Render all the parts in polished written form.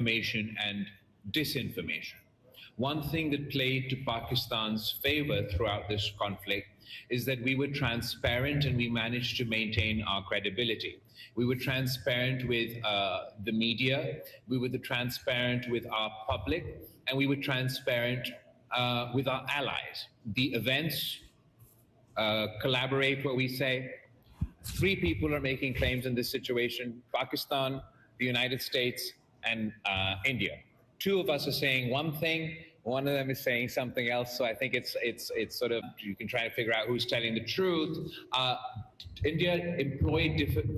information and disinformation. One thing that played to Pakistan's favor throughout this conflict is that we were transparent and we managed to maintain our credibility. We were transparent with the media, we were transparent with our public, and we were transparent with our allies. The events collaborate what we say. Three people are making claims in this situation: Pakistan, the United States, and India. Two of us are saying one thing, one of them is saying something else. So I think it's sort of, you can try to figure out who's telling the truth. India employed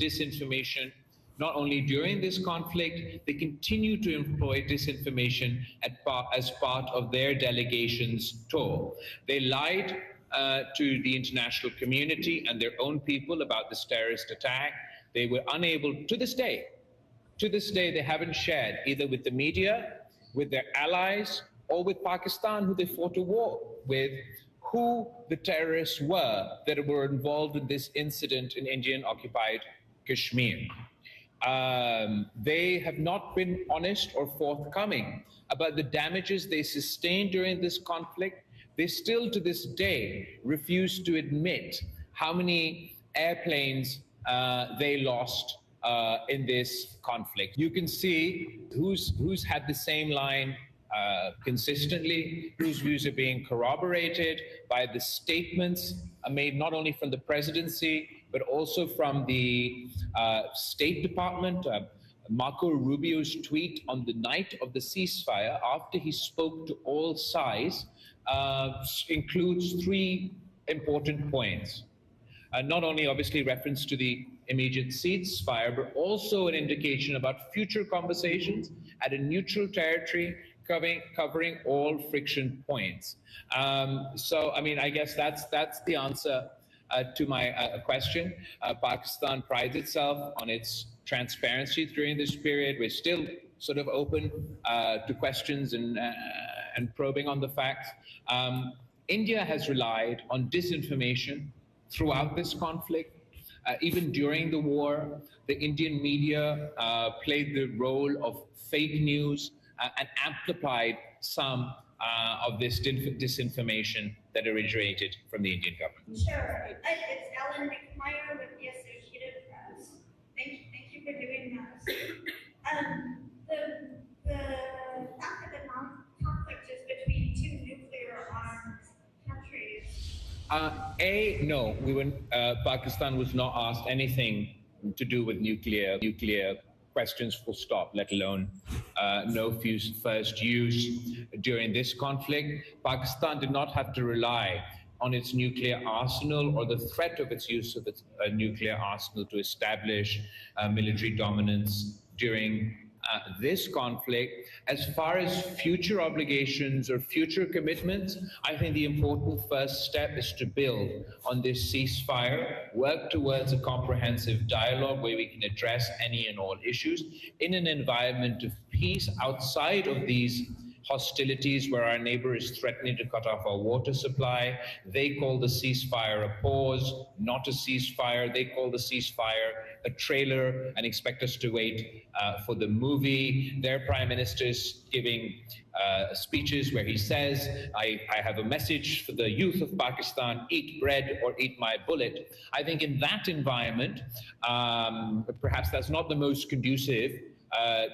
disinformation not only during this conflict, they continue to employ disinformation as part of their delegation's tour. They lied to the international community and their own people about this terrorist attack. They were unable, to this day, they haven't shared either with the media, with their allies, or with Pakistan, who they fought a war with, who the terrorists were that were involved in this incident in Indian-occupied Kashmir. They have not been honest or forthcoming about the damages they sustained during this conflict. They still, to this day, refuse to admit how many airplanes they lost in this conflict. You can see who's had the same line consistently, whose views are being corroborated by the statements made not only from the presidency, but also from the State Department. Marco Rubio's tweet on the night of the ceasefire, after he spoke to all sides, includes three important points. Not only obviously reference to the immediate ceasefire, but also an indication about future conversations at a neutral territory covering all friction points. So, I mean, I guess that's the answer to my question. Pakistan prides itself on its transparency during this period. We're still sort of open to questions and probing on the facts. India has relied on disinformation throughout this conflict. Even during the war, the Indian media played the role of fake news and amplified some of this disinformation that originated from the Indian government. Sure. It's Ellen McMyer with the Associated Press. Thank you for doing that. The fact that the conflict is between two nuclear-armed countries. No, Pakistan was not asked anything to do with nuclear questions, full stop, let alone no first use during this conflict. Pakistan did not have to rely on its nuclear arsenal or the threat of its use of its nuclear arsenal to establish military dominance during this conflict. As far as future obligations or future commitments, I think the important first step is to build on this ceasefire, work towards a comprehensive dialogue where we can address any and all issues in an environment of peace outside of these hostilities where our neighbor is threatening to cut off our water supply. They call the ceasefire a pause, not a ceasefire. They call the ceasefire a trailer and expect us to wait for the movie. Their prime minister is giving speeches where he says, I have a message for the youth of Pakistan: eat bread or eat my bullet. I think in that environment, perhaps that's not the most conducive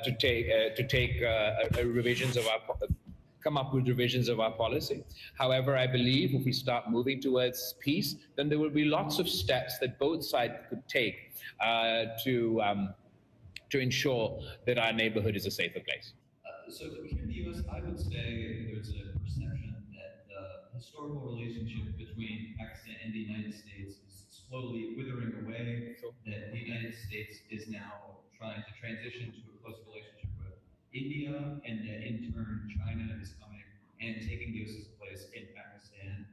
to take revisions of come up with revisions of our policy. However, I believe if we start moving towards peace, then there will be lots of steps that both sides could take to ensure that our neighborhood is a safer place. So here in the U.S., I would say there's a perception that the historical relationship between Pakistan and the United States is slowly withering away, that the United States is now trying to transition to a close relationship with India, and that in turn China is coming and taking Yusuf's place in Pakistan,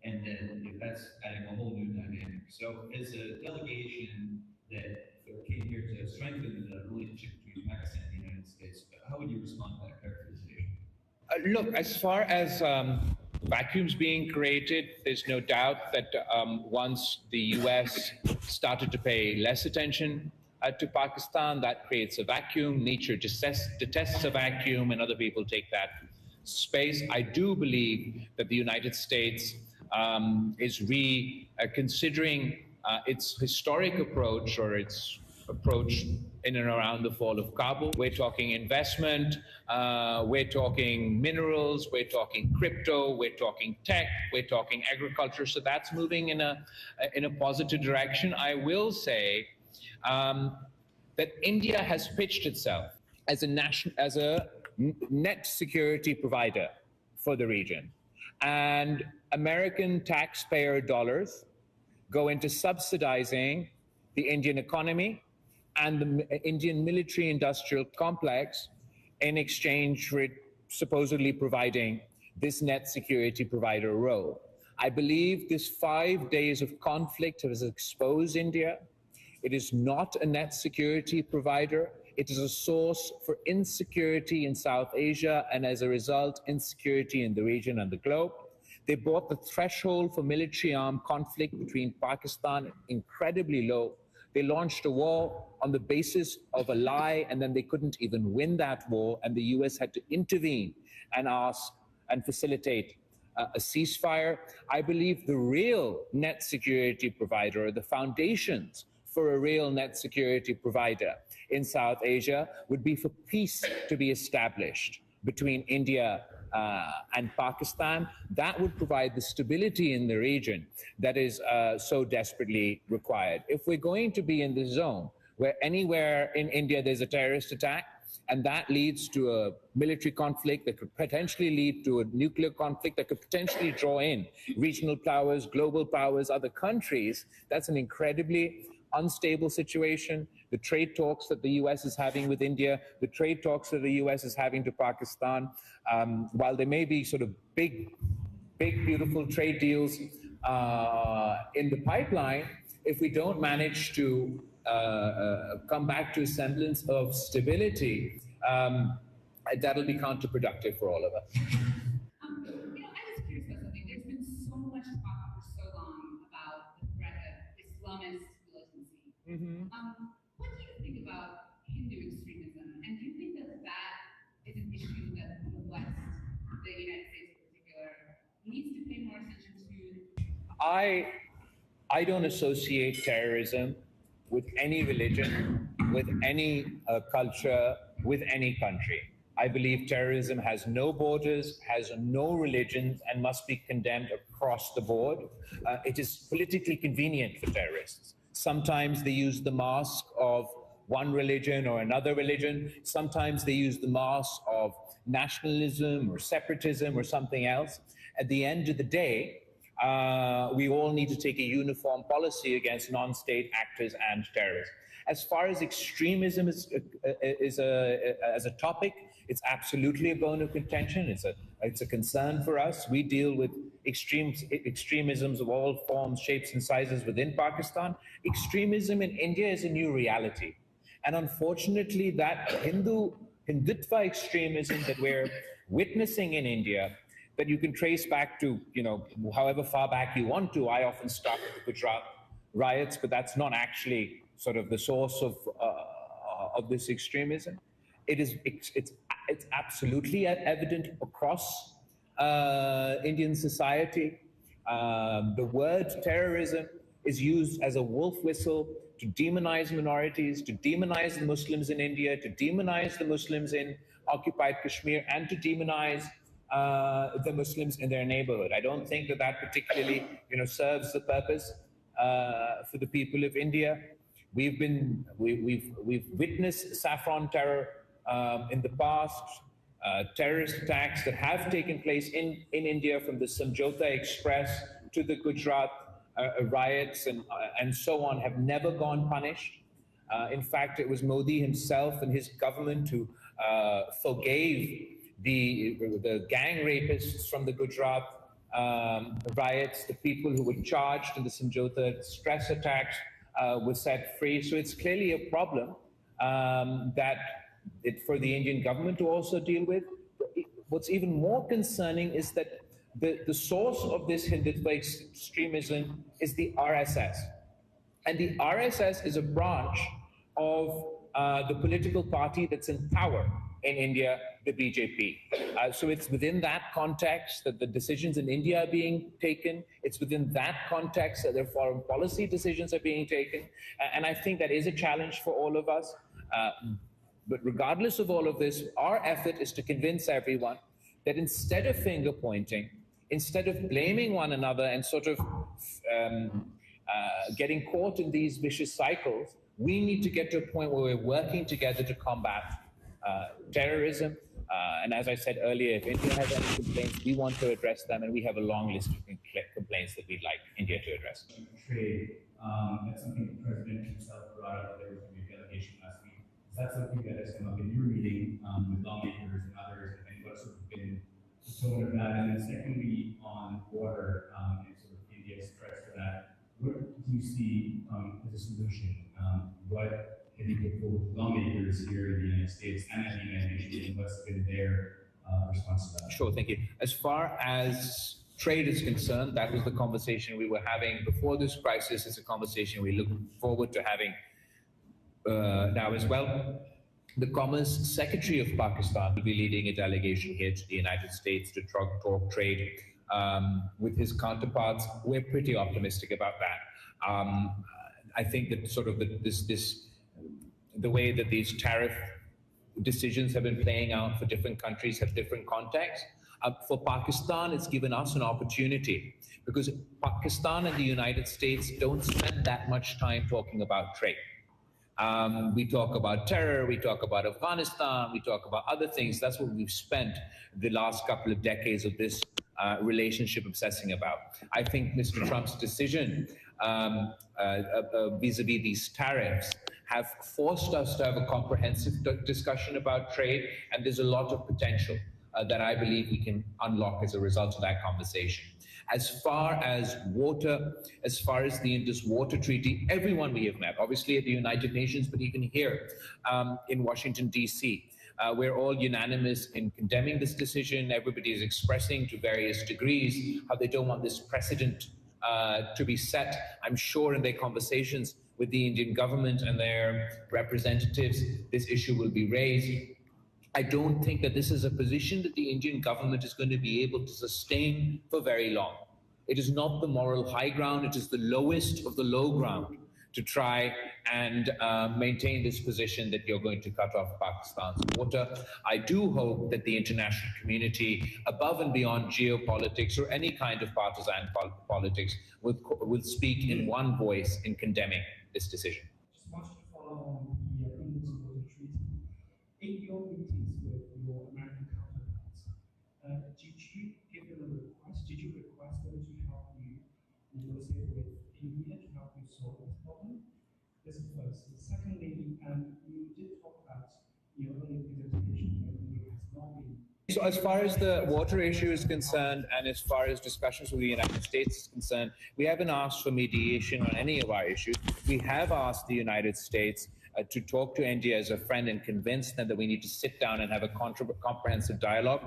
and then that's adding a whole new dynamic. So as a delegation that came here to strengthen the relationship between Pakistan and the United States, how would you respond to that characterization? Look, as far as vacuums being created, there's no doubt that once the U.S. started to pay less attention to Pakistan. That creates a vacuum. Nature detests a vacuum, and other people take that space. I do believe that the United States is reconsidering its historic approach, or its approach in and around the fall of Kabul. We're talking investment, we're talking minerals, we're talking crypto, we're talking tech, we're talking agriculture. So that's moving in a positive direction. I will say that India has pitched itself as a net security provider for the region, and American taxpayer dollars go into subsidizing the Indian economy and the Indian military-industrial complex in exchange for it supposedly providing this net security provider role. I believe this 5 days of conflict has exposed India. It is not a net security provider. It is a source for insecurity in South Asia, and as a result, insecurity in the region and the globe. They brought the threshold for military armed conflict between Pakistan incredibly low. They launched a war on the basis of a lie, and then they couldn't even win that war, and the US had to intervene and ask and facilitate a ceasefire. I believe the real net security provider, or the foundations for a real net security provider in South Asia, would be for peace to be established between India and Pakistan. That would provide the stability in the region that is so desperately required. If we're going to be in the zone where anywhere in India there's a terrorist attack, and that leads to a military conflict that could potentially lead to a nuclear conflict that could potentially draw in regional powers, global powers, other countries, that's an incredibly unstable situation. The trade talks that the US is having with India, the trade talks that the US is having to Pakistan, while there may be sort of big, beautiful trade deals in the pipeline, if we don't manage to come back to a semblance of stability, that'll be counterproductive for all of us. I was curious about something. There's been so much talk for so long about the threat of Islamist militancy. What do you think about Hindu extremism? And do you think that that is an issue that the West, the United States in particular, needs to pay more attention to? I don't associate terrorism with any religion, with any culture, with any country. I believe terrorism has no borders, has no religions, and must be condemned across the board. It is politically convenient for terrorists. Sometimes they use the mask of one religion or another religion. Sometimes they use the mask of nationalism or separatism or something else. At the end of the day, we all need to take a uniform policy against non-state actors and terrorists. As far as extremism is as a topic, it's absolutely a bone of contention. It's a concern for us. We deal with extremisms of all forms, shapes, and sizes within Pakistan. Extremism in India is a new reality. And unfortunately, that Hindutva extremism that we're witnessing in India, that you can trace back to, however far back you want to. I often start with the Gujarat riots, but that's not actually sort of the source of this extremism. It's absolutely evident across Indian society. The word terrorism is used as a wolf whistle to demonize minorities, to demonize the Muslims in India, to demonize the Muslims in occupied Kashmir, and to demonize the Muslims in their neighborhood. I don't think that particularly, serves the purpose for the people of India. We've witnessed saffron terror in the past, terrorist attacks that have taken place in India, from the Samjhauta Express to the Gujarat riots and so on, have never gone punished. In fact, it was Modi himself and his government who forgave the gang rapists from the Gujarat riots. The people who were charged in the Samjhauta stress attacks were set free. So it's clearly a problem for the Indian government to also deal with. What's even more concerning is that the source of this Hindutva extremism is the RSS. And the RSS is a branch of the political party that's in power in India, the BJP. So it's within that context that the decisions in India are being taken. It's within that context that their foreign policy decisions are being taken. And I think that is a challenge for all of us. But regardless of all of this, our effort is to convince everyone that instead of finger pointing, instead of blaming one another and sort of getting caught in these vicious cycles, we need to get to a point where we're working together to combat terrorism. And as I said earlier, if India has any complaints, we want to address them, and we have a long list of complaints that we'd like India to address. Trade, that's something the President himself brought up there with your delegation last week. Is that something that has come up in your meeting with lawmakers and others, and what's sort of been the tone of that? And then secondly, on water and sort of India's threats to that, what do you see as a solution? What can you put forward to lawmakers here in the United States and at the United Nations, and what's been their response to that? Sure, thank you. As far as trade is concerned, that was the conversation we were having before this crisis. It's a conversation we look forward to having now as well. The Commerce Secretary of Pakistan will be leading a delegation here to the United States to talk trade with his counterparts. We're pretty optimistic about that. I think that sort of the way that these tariff decisions have been playing out for different countries have different contexts. For Pakistan, it's given us an opportunity because Pakistan and the United States don't spend that much time talking about trade. We talk about terror, we talk about Afghanistan, we talk about other things. That's what we've spent the last couple of decades of this relationship obsessing about. I think Mr. Trump's decision vis-a-vis these tariffs have forced us to have a comprehensive discussion about trade, and there's a lot of potential that I believe we can unlock as a result of that conversation. As far as water, as far as the Indus Water Treaty, everyone we have met, obviously at the United Nations, but even here in Washington, D.C., we're all unanimous in condemning this decision. Everybody is expressing to various degrees how they don't want this precedent to be set. I'm sure in their conversations with the Indian government and their representatives, this issue will be raised. I don't think that this is a position that the Indian government is going to be able to sustain for very long. It is not the moral high ground, it is the lowest of the low ground to try and maintain this position that you're going to cut off Pakistan's water. I do hope that the international community, above and beyond geopolitics or any kind of partisan politics, will speak in one voice in condemning this decision. Just wanted to follow on the Indus Water Treaty. In your meetings with your American counterparts, did you give them a request? Did you request them to help you negotiate with India to help you solve this problem? This is first. Secondly, you did talk about your earlier presentation that India has not been. So as far as the water issue is concerned, and as far as discussions with the United States is concerned, we haven't asked for mediation on any of our issues. We have asked the United States to talk to India as a friend and convince them that we need to sit down and have a comprehensive dialogue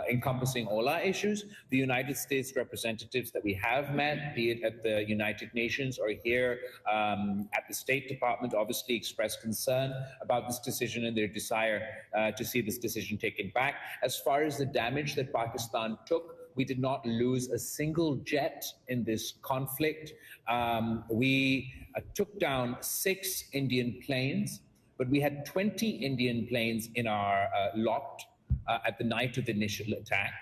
encompassing all our issues. The United States representatives that we have met, be it at the United Nations or here at the State Department, obviously expressed concern about this decision and their desire to see this decision taken back. As far as the damage that Pakistan took, we did not lose a single jet in this conflict. We took down 6 Indian planes, but we had 20 Indian planes in our lot at the night of the initial attack.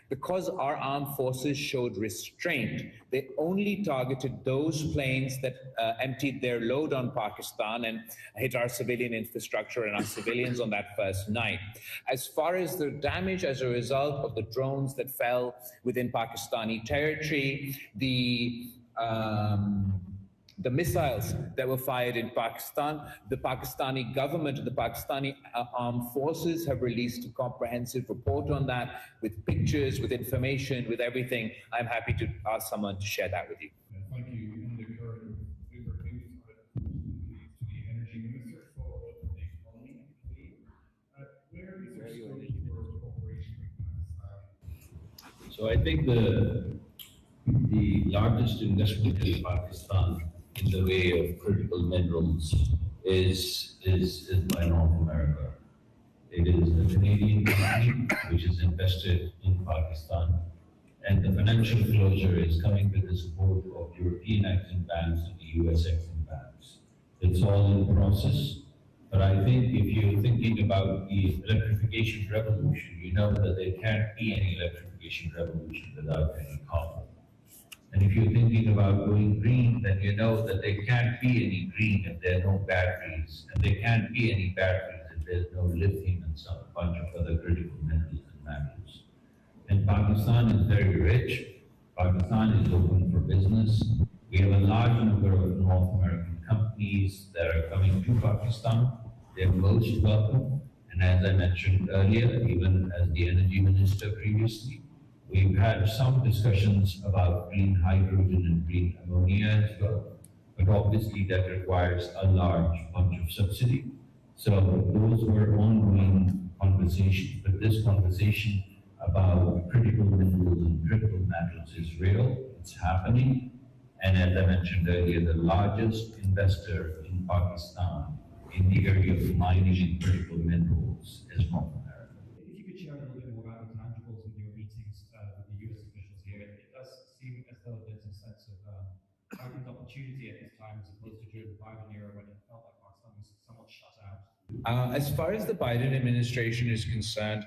Because our armed forces showed restraint, they only targeted those planes that emptied their load on Pakistan and hit our civilian infrastructure and our civilians on that first night. As far as the damage as a result of the drones that fell within Pakistani territory, the missiles that were fired in Pakistan, the Pakistani government and the Pakistani armed forces have released a comprehensive report on that with pictures, with information, with everything. I'm happy to ask someone to share that with you. Thank you. In the current Bloomberg News, to the Energy Minister for the Economy and Trade. Where is your scope for cooperation with Pakistan? So I think the largest investment in Pakistan in the way of critical minerals is by North America. It is a Canadian company which is invested in Pakistan, and the financial closure is coming with the support of European Exim Banks and the US Exim Banks. It's all in process, but I think if you're thinking about the electrification revolution, you know that there can't be any electrification revolution without any carbon. And if you're thinking about going green, then you know that there can't be any green if there are no batteries, and there can't be any batteries if there's no lithium and some bunch of other critical minerals and metals. And Pakistan is very rich. Pakistan is open for business. We have a large number of North American companies that are coming to Pakistan. They're most welcome. And as I mentioned earlier, even as the energy minister previously, we've had some discussions about green hydrogen and green ammonia as well. But obviously that requires a large bunch of subsidy. So those were ongoing conversations, but this conversation about critical minerals and critical metals is real, it's happening. And as I mentioned earlier, the largest investor in Pakistan in the area of mining and critical minerals is North America. If you could share a little bit more about the tangibles in your meetings with the US officials here, it does seem as though there's a sense of heightened opportunity at this time as opposed to during the Biden era when it felt like Pakistan was somewhat shut out. As far as the Biden administration is concerned,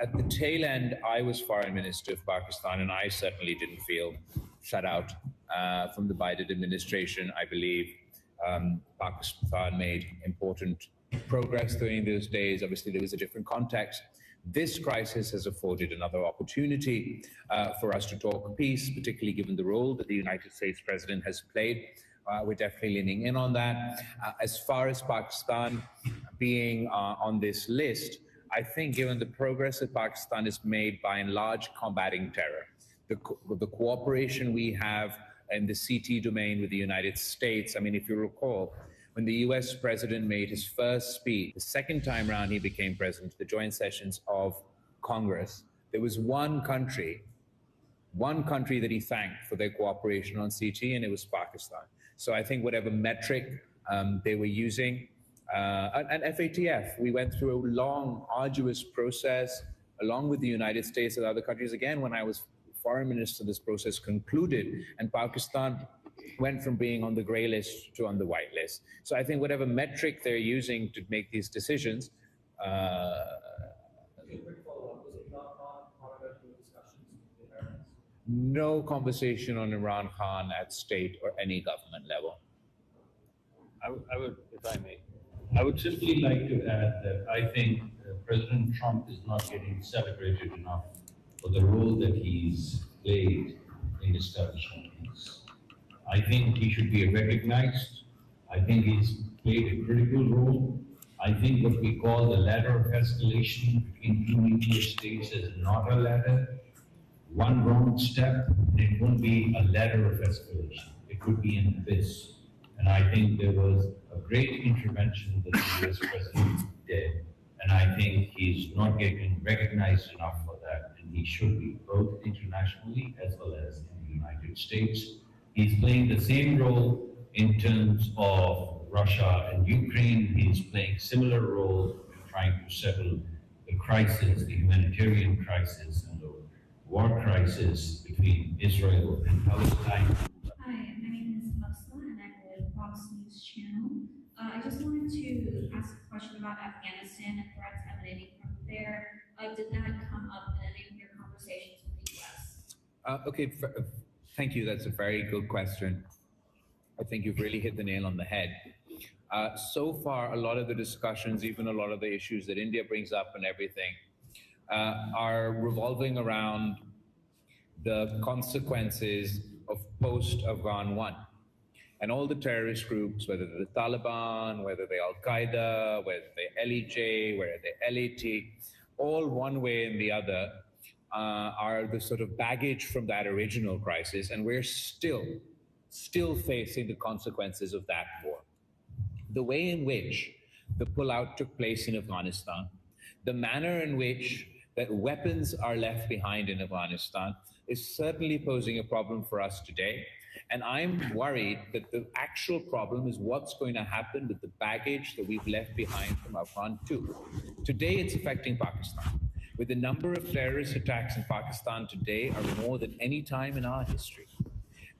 at the tail end, I was foreign minister of Pakistan, and I certainly didn't feel shut out from the Biden administration. I believe Pakistan made important progress during those days. Obviously, there was a different context. This crisis has afforded another opportunity for us to talk peace, particularly given the role that the United States president has played. We're definitely leaning in on that. As far as Pakistan being on this list, I think given the progress that Pakistan has made by and large combating terror, the cooperation we have in the CT domain with the United States, I mean, if you recall, when the US president made his first speech, the second time around he became president of the joint sessions of Congress, there was one country that he thanked for their cooperation on CT, and it was Pakistan. So I think whatever metric they were using, and FATF, we went through a long, arduous process along with the United States and other countries. Again, when I was foreign minister, this process concluded, and Pakistan went from being on the gray list to on the white list. So I think whatever metric they're using to make these decisions, no conversation on Imran Khan at state or any government level. I would, if I may, I would simply like to add that I think President Trump is not getting celebrated enough for the role that he's played in establishing peace. I think he should be recognized. I think he's played a critical role. I think what we call the ladder of escalation between two nuclear states is not a ladder. One wrong step, it won't be a ladder of escalation. It could be an abyss. And I think there was a great intervention that the US president did. And I think he's not getting recognized enough for that. And he should be, both internationally as well as in the United States. He's playing the same role in terms of Russia and Ukraine. He's playing similar role in trying to settle the crisis, the humanitarian crisis, and the war crisis between Israel and Palestine. Hi, my name is Musla, and I'm with Fox News Channel. I just wanted to ask a question about Afghanistan and threats emanating from there. Did that come up in any of your conversations with the US? Okay, thank you. That's a very good question. I think you've really hit the nail on the head. So far, a lot of the discussions, even a lot of the issues that India brings up and everything, are revolving around the consequences of post-Afghan 1. And all the terrorist groups, whether they're the Taliban, whether they're Al-Qaeda, whether they're LEJ, whether they're LAT, all one way and the other are the sort of baggage from that original crisis. And we're still facing the consequences of that war. The way in which the pullout took place in Afghanistan, the manner in which that weapons are left behind in Afghanistan is certainly posing a problem for us today. And I'm worried that the actual problem is what's going to happen with the baggage that we've left behind from Afghan 2. Today, it's affecting Pakistan. With the number of terrorist attacks in Pakistan today are more than any time in our history.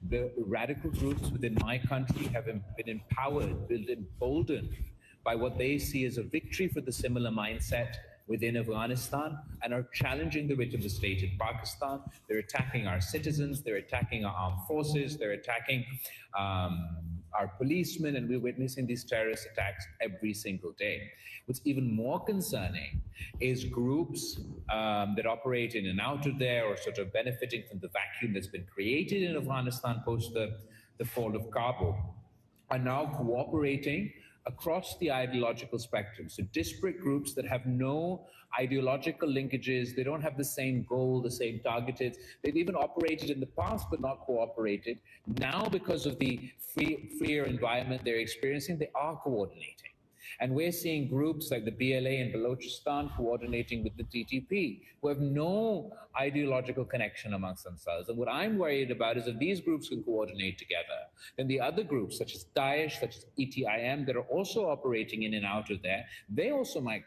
The radical groups within my country have been empowered, been emboldened by what they see as a victory for the similar mindset within Afghanistan and are challenging the writ of the state in Pakistan. They're attacking our citizens, they're attacking our armed forces, they're attacking our policemen, and we're witnessing these terrorist attacks every single day. What's even more concerning is groups that operate in and out of there or sort of benefiting from the vacuum that's been created in Afghanistan post the fall of Kabul are now cooperating across the ideological spectrum. So disparate groups that have no ideological linkages, they don't have the same goal, the same targeted. They've even operated in the past but not cooperated. Now, because of the freer environment they're experiencing, they are coordinating. And we're seeing groups like the BLA in Balochistan coordinating with the TTP, who have no ideological connection amongst themselves. And what I'm worried about is if these groups can coordinate together, then the other groups, such as Daesh, such as ETIM, that are also operating in and out of there, they also might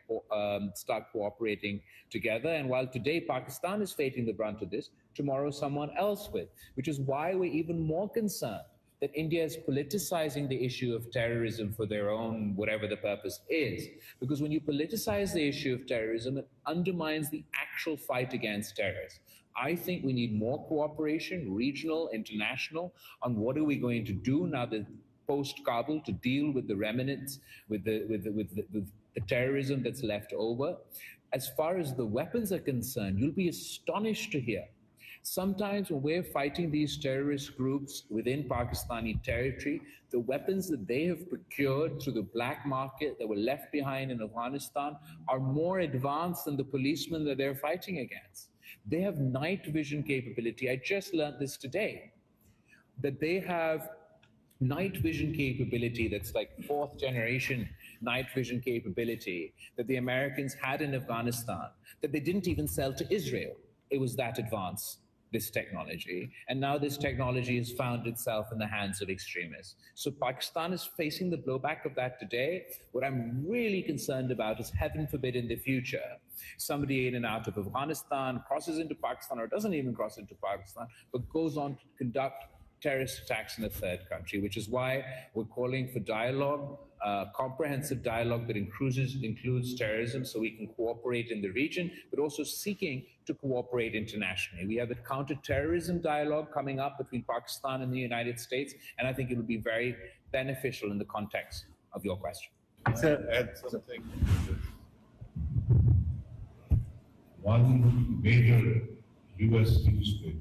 start cooperating together. And while today Pakistan is facing the brunt of this, tomorrow someone else will, which is why we're even more concerned that India is politicizing the issue of terrorism for their own, whatever the purpose is. Because when you politicize the issue of terrorism, it undermines the actual fight against terrorists. I think we need more cooperation, regional, international, on what are we going to do now that post-Kabul to deal with the remnants, with the terrorism that's left over. As far as the weapons are concerned, you'll be astonished to hear sometimes when we're fighting these terrorist groups within Pakistani territory, the weapons that they have procured through the black market that were left behind in Afghanistan are more advanced than the policemen that they're fighting against. They have night vision capability. I just learned this today, that they have night vision capability that's like fourth generation night vision capability that the Americans had in Afghanistan, that they didn't even sell to Israel. It was that advanced, this technology. And now this technology has found itself in the hands of extremists. So Pakistan is facing the blowback of that today. What I'm really concerned about is, heaven forbid in the future, somebody in and out of Afghanistan crosses into Pakistan or doesn't even cross into Pakistan, but goes on to conduct terrorist attacks in a third country, which is why we're calling for dialogue, comprehensive dialogue that includes terrorism so we can cooperate in the region, but also seeking to cooperate internationally. We have a counter-terrorism dialogue coming up between Pakistan and the United States, and I think it would be very beneficial in the context of your question. Add something. One major U.S. newspaper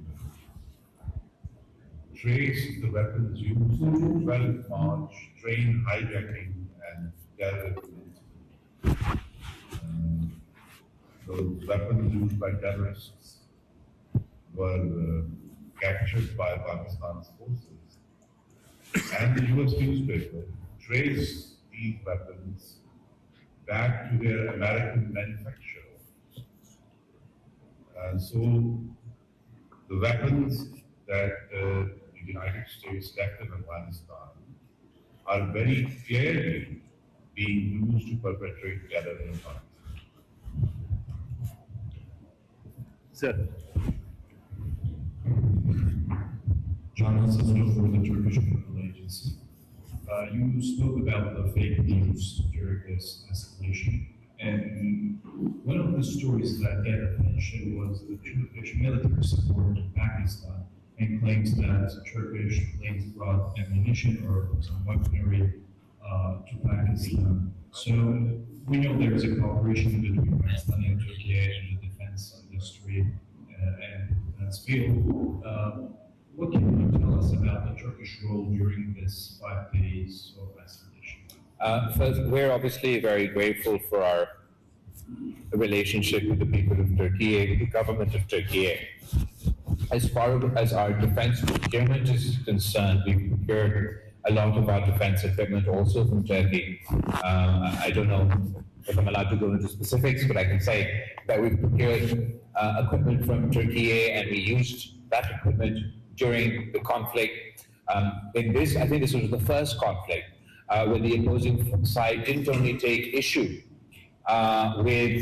traced the weapons used in 12 March train hijacking and terrorism. Those weapons used by terrorists were captured by Pakistan's forces. And the US newspaper traced these weapons back to their American manufacturer. And so the weapons that the United States left in Afghanistan are very clearly being used to perpetrate terror in Afghanistan. Sir. John Hassan for the Turkish Medical Agency. You spoke about the fake news during this escalation, and one of the stories that get attention was the Turkish military support to Pakistan and claims that Turkish planes brought ammunition or some weaponry to Pakistan. So we know there is a cooperation between Pakistan and Turkey in the defense industry and defense field. What can you tell us about the Turkish role during this 5 days of escalation? First, we're obviously very grateful for our relationship with the people of Turkey, the government of Turkey. As far as our defense procurement is concerned, we procured a lot of our defense equipment also from Turkey. I don't know if I'm allowed to go into specifics, but I can say that we procured equipment from Turkey and we used that equipment during the conflict In this, I think this was the first conflict where the opposing side didn't only take issue with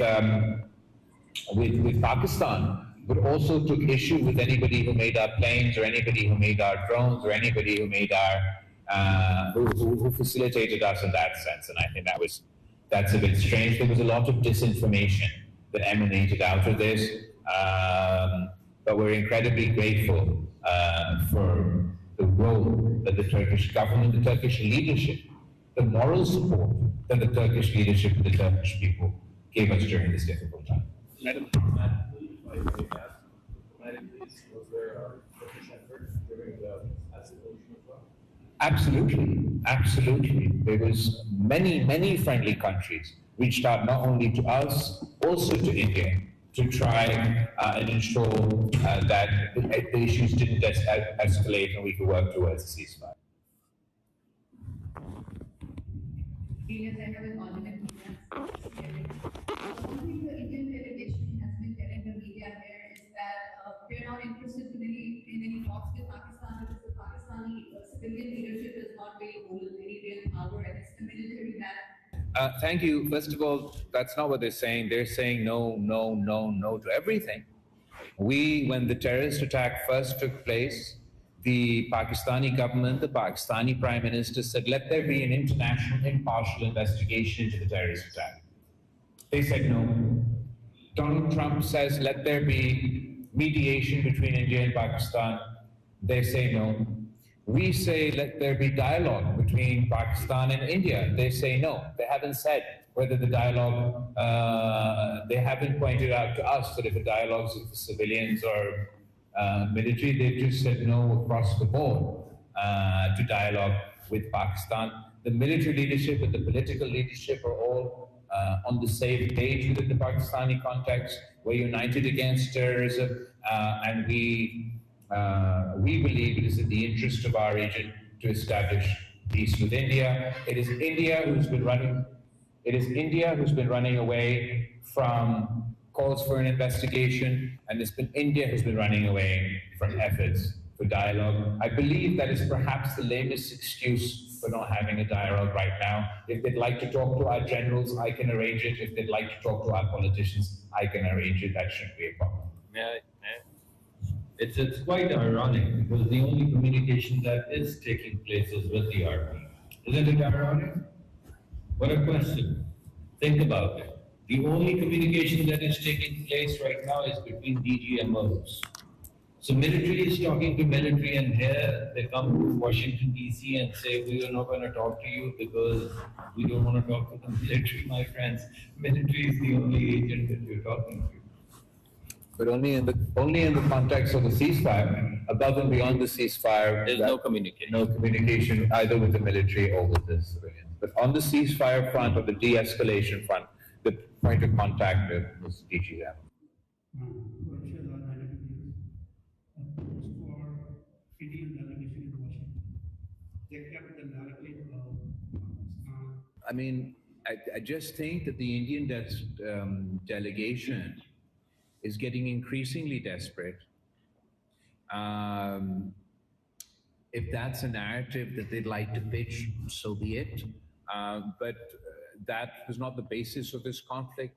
Pakistan, but also took issue with anybody who made our planes, or anybody who made our drones, or anybody who made our who facilitated us in that sense. And I think that's a bit strange. There was a lot of disinformation that emanated out of this, but we're incredibly grateful for the role that the Turkish government, the Turkish leadership, the moral support that the Turkish leadership and the Turkish people gave us during this difficult time. Madam, was there Turkish effort during the escalation as well? Absolutely, absolutely. There was many friendly countries reached out not only to us, also to India, to try and ensure that the issues didn't escalate and we could work towards a ceasefire. Yes, I have an alternate opinion. One thing the Indian delegation has been telling the media here is that they're not interested in any talks with Pakistan because the Pakistani civilian leadership does not really hold any real power, and it's the military that. Thank you. First of all, that's not what they're saying. They're saying no to everything. When the terrorist attack first took place, the Pakistani government, the Pakistani Prime Minister said, let there be an international impartial investigation into the terrorist attack. They said no. Donald Trump says, let there be mediation between India and Pakistan. They say no. We say, let there be dialogue between Pakistan and India. They say no. They haven't said whether the dialogue, they haven't pointed out to us that if the dialogue is with civilians or military. They've just said no across the board to dialogue with Pakistan. The military leadership and the political leadership are all on the same page within the Pakistani context. We're united against terrorism, and we believe it is in the interest of our region to establish peace with India. It is India who's been running away from calls for an investigation, and it's been India who's been running away from efforts for dialogue. I believe that is perhaps the latest excuse for not having a dialogue right now. If they'd like to talk to our generals, I can arrange it. If they'd like to talk to our politicians, I can arrange it. That shouldn't be a problem. It's quite ironic because the only communication that is taking place is with the army. Isn't it ironic? What a question. Think about it. The only communication that is taking place right now is between DGMOs. So military is talking to military, and here they come to Washington, D.C. and say, we are not going to talk to you because we don't want to talk to the military, my friends. Military is the only agent that you're talking to. But only in the context of the ceasefire. Above and beyond the ceasefire, there's no communication. No communication either with the military or with the civilians. But on the ceasefire front or the de-escalation front, the point of contact was DGM. I mean, I just think that the Indian delegation is getting increasingly desperate. If that's a narrative that they'd like to pitch, so be it. But that was not the basis of this conflict.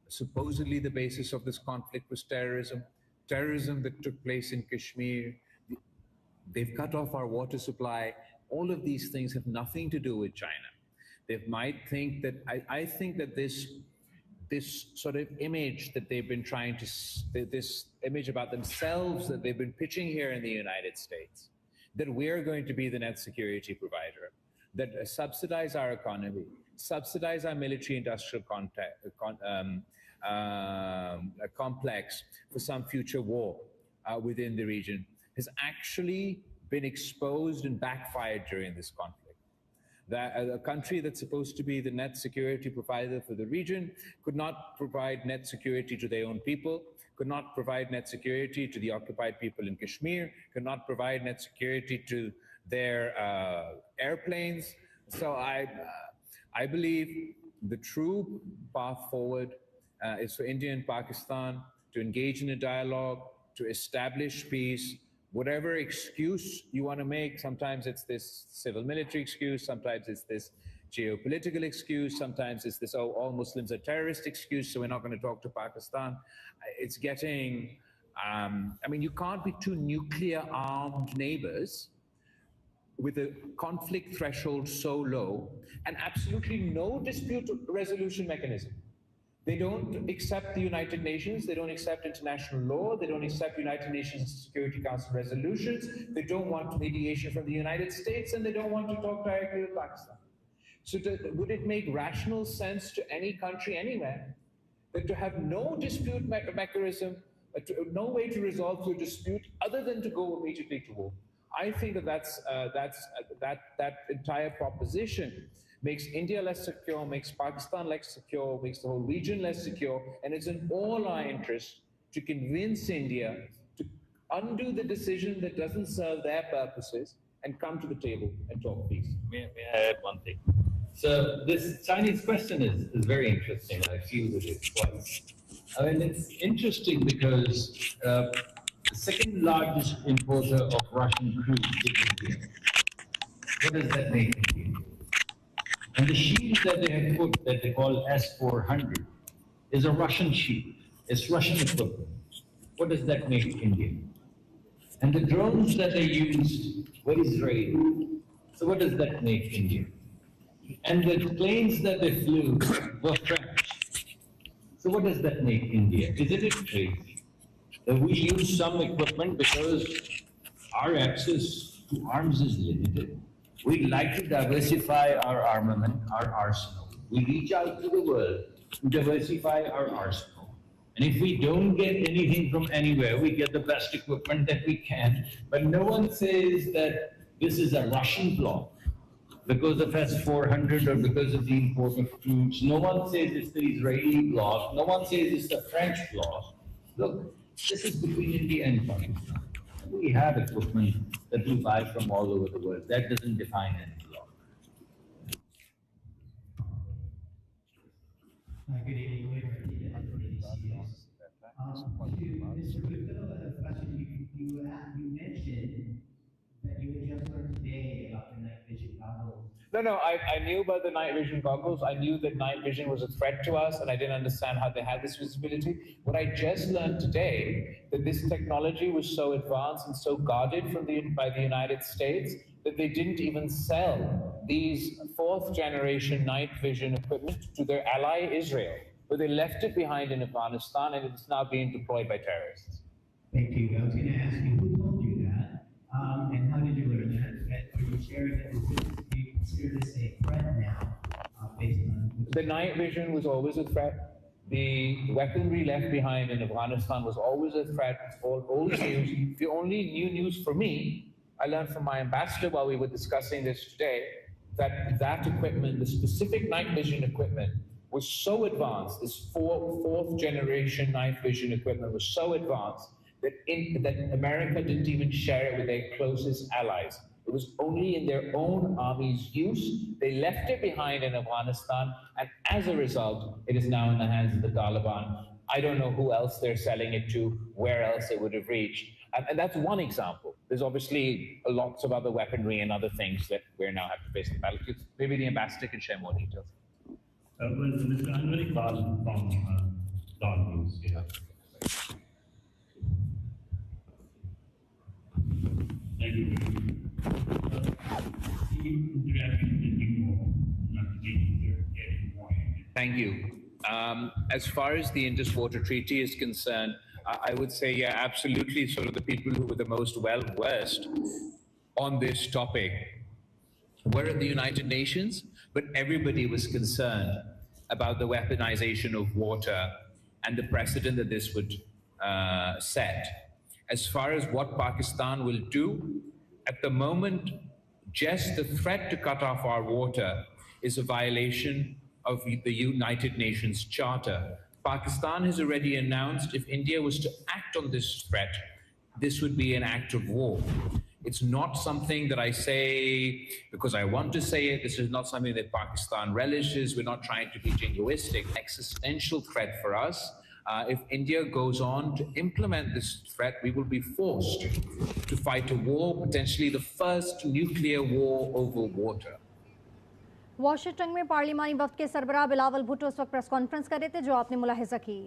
Supposedly the basis of this conflict was terrorism. Terrorism that took place in Kashmir. They've cut off our water supply. All of these things have nothing to do with China. They might think that, I think that this sort of image that they've been trying to, this image about themselves that they've been pitching here in the United States, that we're going to be the net security provider, that subsidize our economy, subsidize our military-industrial complex for some future war within the region, has actually been exposed and backfired during this conflict. That a country that's supposed to be the net security provider for the region could not provide net security to their own people, could not provide net security to the occupied people in Kashmir, could not provide net security to their airplanes. So I believe the true path forward is for India and Pakistan to engage in a dialogue, to establish peace, whatever excuse you want to make. Sometimes it's this civil military excuse, sometimes it's this geopolitical excuse, sometimes it's this, oh, all Muslims are terrorist excuse, so we're not going to talk to Pakistan. It's getting, I mean, you can't be two nuclear armed neighbors with a conflict threshold so low and absolutely no dispute resolution mechanism. They don't accept the United Nations, they don't accept international law, they don't accept United Nations Security Council resolutions, they don't want mediation from the United States, and they don't want to talk directly with Pakistan. So would it make rational sense to any country anywhere that to have no dispute mechanism, no way to resolve the dispute other than to go immediately to war? I think that entire proposition makes India less secure, makes Pakistan less secure, makes the whole region less secure, and it's in all our interest to convince India to undo the decision that doesn't serve their purposes and come to the table and talk peace. May I add one thing? So this Chinese question is very interesting. I feel that it's quite, I mean, it's interesting because the second largest importer of Russian crude is India. What does that make India? And the shield that they have put, that they call S-400, is a Russian shield. It's Russian equipment. What does that make India? And the drones that they used were Israeli. So what does that make India? And the planes that they flew were French. So what does that make India? Isn't it crazy that we use some equipment because our access to arms is limited? We like to diversify our armament, our arsenal. We reach out to the world to diversify our arsenal. And if we don't get anything from anywhere, we get the best equipment that we can. But no one says that this is a Russian bloc because of S-400 or because of the import of troops. No one says it's the Israeli bloc. No one says it's the French bloc. Look, this is between India and Pakistan. We have equipment that we buy from all over the world. That doesn't define any bloc. Good evening, Mr. Gupta, a question you mentioned that you had just learned today about the night vision goggles. No, I knew about the night vision goggles. I knew that night vision was a threat to us, and I didn't understand how they had this visibility. What I just learned today, that this technology was so advanced and so guarded by the United States that they didn't even sell these fourth generation night vision equipment to their ally Israel, but they left it behind in Afghanistan, and it's now being deployed by terrorists. Thank you. I was going to ask you, who told you that, and how did you learn that? Are you sharing that? Do you consider this a threat now, based on... The night vision was always a threat. The weaponry left behind in Afghanistan was always a threat. It's all old news. The only new news for me, I learned from my ambassador while we were discussing this today, that equipment, the specific night vision equipment, was so advanced, this fourth generation night vision equipment was so advanced that America didn't even share it with their closest allies. It was only in their own army's use. They left it behind in Afghanistan, and as a result, it is now in the hands of the Taliban. I don't know who else they're selling it to, where else it would have reached. And that's one example. There's obviously lots of other weaponry and other things that we now have to face the battlefield. Maybe the ambassador can share more details. Well, Mr. Anwar Iqbal from Dawn News. Yeah. Thank you. Thank you. As far as the Indus Water Treaty is concerned, I would say, yeah, absolutely. Sort of the people who were the most well-versed on this topic were at the United Nations, but everybody was concerned about the weaponization of water and the precedent that this would set. As far as what Pakistan will do, at the moment, just the threat to cut off our water is a violation of the United Nations Charter. Pakistan has already announced if India was to act on this threat, this would be an act of war. It's not something that I say because I want to say it. This is not something that Pakistan relishes. We're not trying to be jingoistic. Existential threat for us. If India goes on to implement this threat, we will be forced to fight a war, potentially the first nuclear war over water. Washington में पार्लिमानी वफ्द के सरबराह बिलावल भुट्टो इस वक्त press conference कर रहे थे, जो आपने मुलाहिजा की।